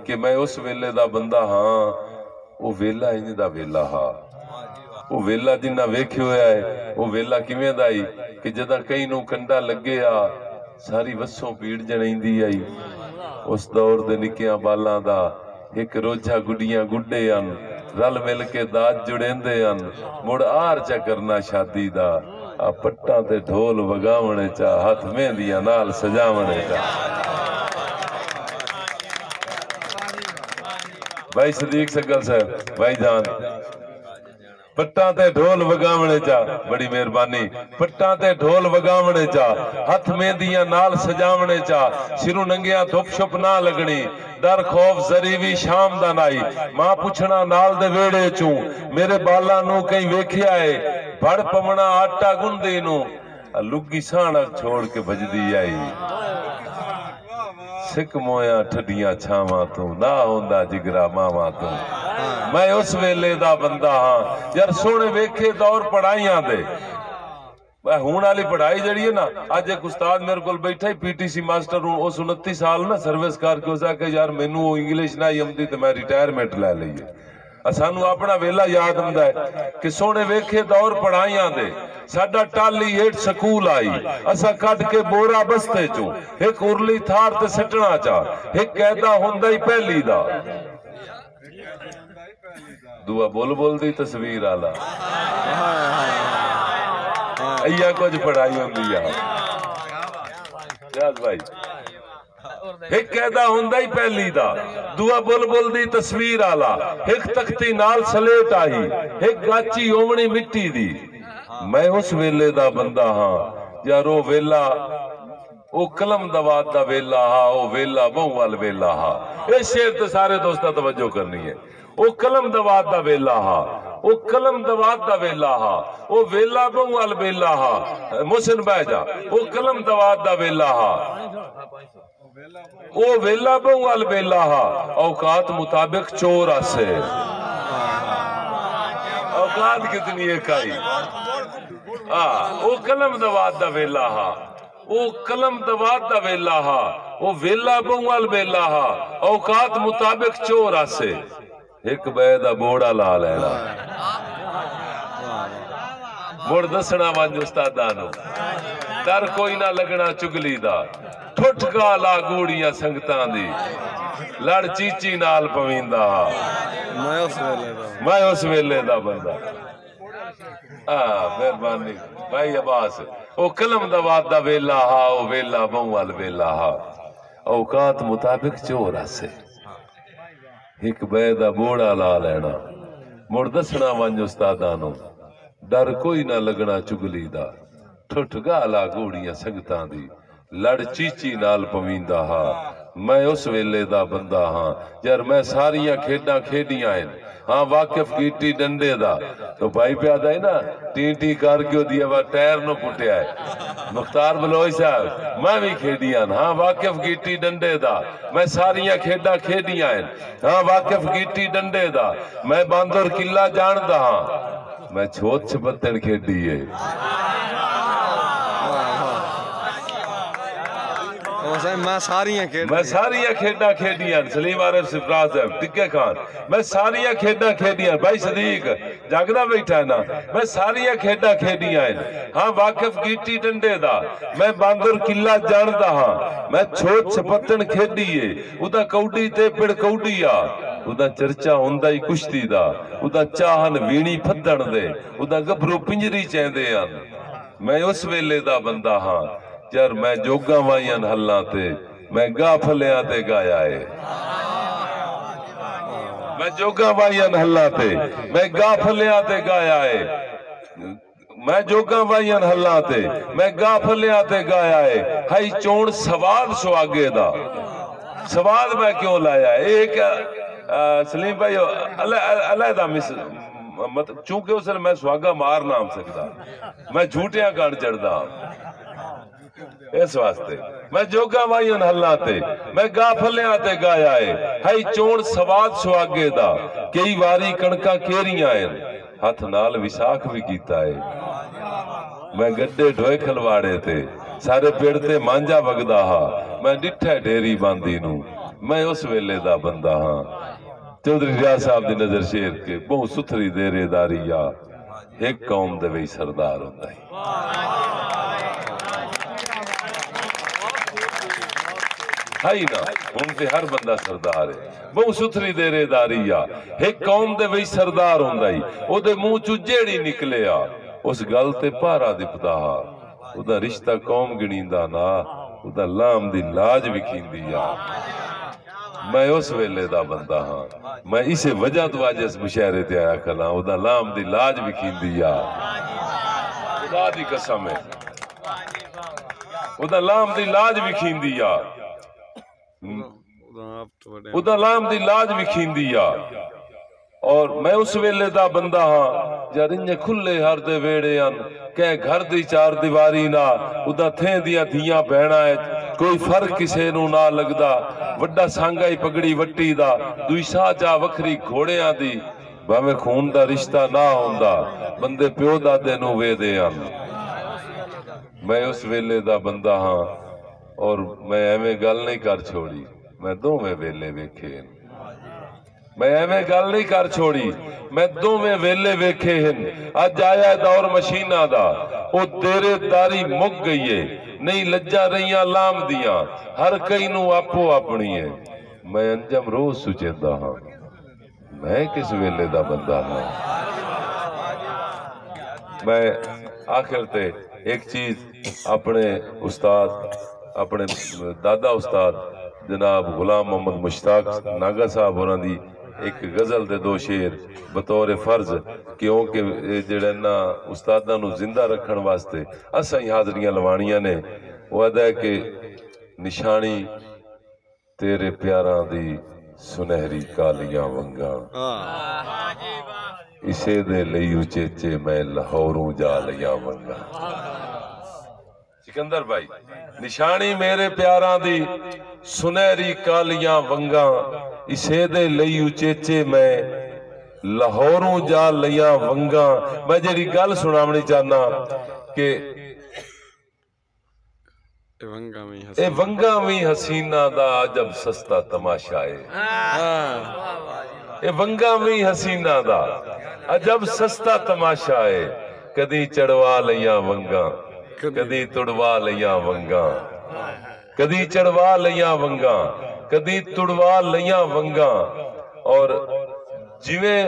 कि मैं उस वेले दा बंदा हाँ। वो वेला इंज दा वेला हा। वो वेला जिन्ना वेख्या होया है वो वेला किवें दा ही कि जदा कई नूं कंडा लगे आ सारी वसों पीड़ जणैंदी आई। उस दौर दे निक्कियां बालां दा एक रोजा गुड्डियां गुड्डे अन रल मिल के दाज जुड़ेंदे अन मुड़ आर चा करना शादी दा आ पट्टां ते ढोल वगावणे चा हथ मेहंदियां नाल सजावणे चा। भाई सदीक सगल साहब भाई जान पट्टां ते ढोल वगावणे चा बड़ी मेहरबानी पट्टां ते ढोल वगावणे चा हथ मेहंदियां नाल सजावणे चा सिरों नंगिया धुप छुप ना लगनी डर खौफ जरी भी शाम दा नाई मां पुछना नाल दे वेड़े चूं मेरे बाला नू कई वेख्या है भड़ पवना आटा गुंदी नू लुगी साणक छोड़ के भजदी आई। सिक मोया ठडियां छावां तू ना होंदा जिगरा मावा तू मैं उस वेले दा बंदा हाँ। यार सोने वेखे दौर पढ़ाइयां दे हूं वाली पढ़ाई जड़ी है ना अज एक उस्ताद मेरे को बैठा ही पीटीसी मास्टर हूं उस 29 साल ना सर्विस करके उस आके यार मैनू इंग्लिश ना आती तो मैं रिटायरमेंट लै लीए। सानू अपना वेला याद आंदा है कि सोने वेखे दौर पढ़ाइयां दे साडा टाली हेठ सकूल आई असा कट के बोरा बस्ते चो एक उरली थार ते सटना चा एक कैदा हुंदा ही पहली दा दुआ बोल बोल दी तस्वीर आला अय्या कुछ पढ़ाई होंदी है याद भाई एक कैदा हुंदा ही पहली दा दुआ बुल बुल दी तस्वीर आला एक तख्ती नाल सलेट आई एक गाची ओवनी मिट्टी दी मैं उस वेले दा बंदा हाँ। यार ओ वेला ओ कलम दवात दा वेला हा ओ वेला बहु वाल वेला हा। ये शेर ते सारे दोस्तां तवज्जो करनी है। ओ कलम दवात दा वेला हा ओ कलम दवात दा वेला हा ओ वेला बहु वाल वेला हा मुहसिन भाई जा ओ कलम दवात दा वेला हा ओ वेला बहु वाल वेला हा औकात मुताबिक चोर आसे औकात कितनी है काई ओ कलम दवात दा वेला हा ओ कलम दवात दा वेला हा ओ वेला बहु वाल वेला हा औकात मुताबिक चोर आसे एक बे दा बोड़ा ला लेना मुड़ दसना वंज उस्तादा नू डर कोई ना लगना चुगली दा ठुठका ला गूड़ियां संगतां दी लड़ चीची नाल पवींदा मैं उस वेले दा बंदा मेहरबानी भाई अब्बास ओ कलम दवात दा वेला हा ओ वेला बहु वाल वेला हा औकात मुताबिक चोर आसे एक बे दा बोड़ा ला लेना मुड़ दसना वंज उस्तादा नू डर कोई ना लगना चुगली दा ठुठका ला गूड़ियां संगतां दी लड़ चीची नाल पवींदा हा मैं उस वेले दा बंदा हाँ। यार मैं सारियां खेडां खेडियां हैं हाँ वाकिफ कीटी डंडे दा तो भाई प्यादा है ना टी टी करके दिया वा टायर नो पुटिया है मुख्तार बलोच साहब मैं भी खेडियां हाँ वाकिफ कीटी डंडे दा मैं सारियां खेडां खेडियां हैं हाँ वाकिफ कीटी डंडे दा मैं बांदर किला जानदा हाँ मैं छोट छपत्तन खेडी है मैं सारियां खेडां खेडियां सलीम आरिफ सिफराज साहब टिक्के खान मैं सारियां खेडां खेडियां भाई सदीक जागदा बैठा है ना मैं सारियां खेडां खेडियां हाँ वाकिफ कीटी डंडे दा मैं बांदर किला जानदा हाँ मैं छोट छपत्तन खेडी है उदा कौडी ते पिड़ कौडी आ उदा चर्चा हुंदा ही कुश्ती दा उदा चाहन वीणी फद्दण दे उदा गभरू पिंजरी चेंदे आन मैं उस वेले दा बंदा हाँ। यार मैं जोगा वाइयन हल्ला ते मैं गा फलिया ते गाया है मैं जोगा वाइयन हल्ला ते मैं गा फलिया ते गाया है मैं जोगा वाइयन हल्ला ते मैं गा फलिया ते गाया है हाई चोण सवाल सुहागे दा सवाल मैं क्यों लाया है एक सलीम भाई अलहदा मिस मतलब चूंकि उस मैं सुहागा मार ना सकता मैं झूठिया गण चढ़दा इस वास्ते मैं जोगा वाइयन हल्ला ते मैं गा फलिया ते गाया है हाई चोण सवाद सुहागे दा कई वारी कणका केरियां हथ नाल विसाख भी कीता है मैं गड्डे ढोए खलवाड़े ते सारे पेड़ ते मांझा वगदा हा मैं डिठा डेरी बांदी नू मैं उस वेले दा बंदा हाँ चौधरी रियाज साहब दी नजर शेर के बहुत सुथरी देरेदारी आ एक कौम दे वही सरदार होंदा है हाई ना हुण ते हर बंदा सरदार है बहुत सुथरी देरेदारी आ एक कौम दे वही सरदार होंदा ही ओदे मुंह चों जेड़ी निकले आ उस गल ते पारा दिपदा ओदा रिश्ता कौम गिणींदा ना ओदा लाम दी लाज विखींदी आ मैं उस वेले दा बंदा हाँ मैं इसे वजह तो अज इस मुशायरे ते आया कला ओदा लाम दी लाज विखींदी आ खुदा दी कसम है ओदा लाम दी लाज विखींदी आ ओदा लाम दी लाज विखींदी आ और मैं उस वेले दा बंदा हाँ जद इन्ने खुले हर दे वेड़े अन कह घर दी चार दीवारी ना उदा थे दियां धियां भैणा है कोई फर्क किसे नू ना लगदा वड्डा सांगा ही पगड़ी वट्टी दा दुई साह चा वखरी घोड़ियां दी भावें खून दा रिश्ता ना होंदा बंदे प्यो दादे नू वेदे अन मैं उस वेले दा बंदा हाँ और मैं एवें गल नहीं कर छोड़ी मैं दोवें वेले वेखे मैं एवें गल नहीं कर छोड़ी मैं दोवें वेले वेखे हैं अज आया दौर मशीना दा ओ देरेदारी मुक गई है नहीं लज्जा रहियां लाम दियां हर कई नू आपो अपनी है मैं अंजम रोज सुचेंदा हाँ मैं किस वेले दा बंदा हाँ मैं आखिर ते एक चीज अपने उस्ताद अपने दादा उस्ताद जनाब गुलाम मोहम्मद मुश्ताक नागा साहब होरां दी एक गजल दे दो शेर बतौर फर्ज क्योंकि जेड़ा ना उस्तादा नू जिंदा रखन वास्ते असां ही हाजरियां लवाणियां ने वो अदा है कि निशानी तेरे प्यारां दी सुनहरी कालियां वंगा इसे दे लई उचेचे मैं लाहौरों जा लिया वंगा सिकंदर भाई निशानी मेरे प्यारां दी सुनहरी कालियां वंगा इसे दे लई उचेचे मैं लाहौरों जा लिया वंगा मैं जेड़ी गल सुनावनी चाहना कि ए वंगा भी हसीना दा अजब सस्ता तमाशा है ए वंगा भी हसीना दा अजब सस्ता तमाशा है कदी चढ़वा लिया वंगा कदी तुड़वा लिया वंगा कदी चढ़वा लिया वंगा कदी तुड़वा लिया वंगा और जिवें